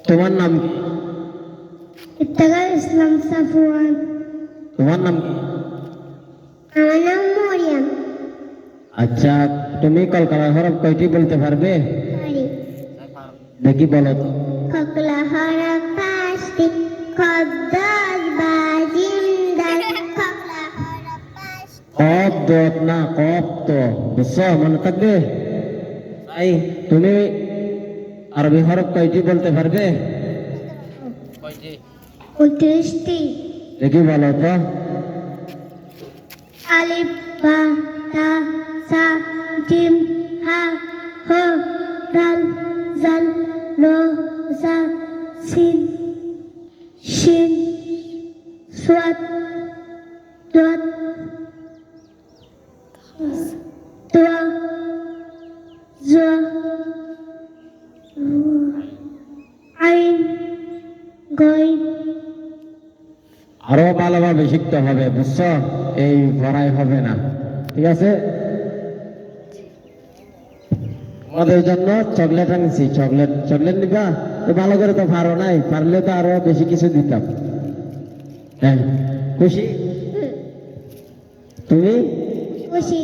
তোমার নাম কি? ইফতেখার ইসলাম সাফওয়ান। তোমার নাম কি? আমার নাম মরিয়ম। আচ্ছা, তুমি কলকাতার হরফ কয়টি বলতে পারবে? পারি। দেখি বলো তো। ককলা হরফ পাঁচটি, কদ্দত বা জিম দাল। ককলা হরফ পাঁচটি। কফ দত না, কফ তো, বুঝছো? মনে থাকবে। তাই তুমি আরবি হরফ কয়টি বলতে পারবে? 29টি। দেখি বলো তো। আলিফ বা তা সা জিম হা হ দাল জাল র জা সিন শিন সাদ দাত তা জা আইন গইন। আরো ভালোভাবে শিখতে হবে, বুঝছো? এই পড়াই হবে না, ঠিক আছে? আমাদের জন্য চকলেট আনছি। চকলেট চকলেট নিবা তো? ভালো করে তো পারো নাই, পারলে তো আরো বেশি কিছু দিতাম। হ্যাঁ, খুশি? তুমি? খুশি।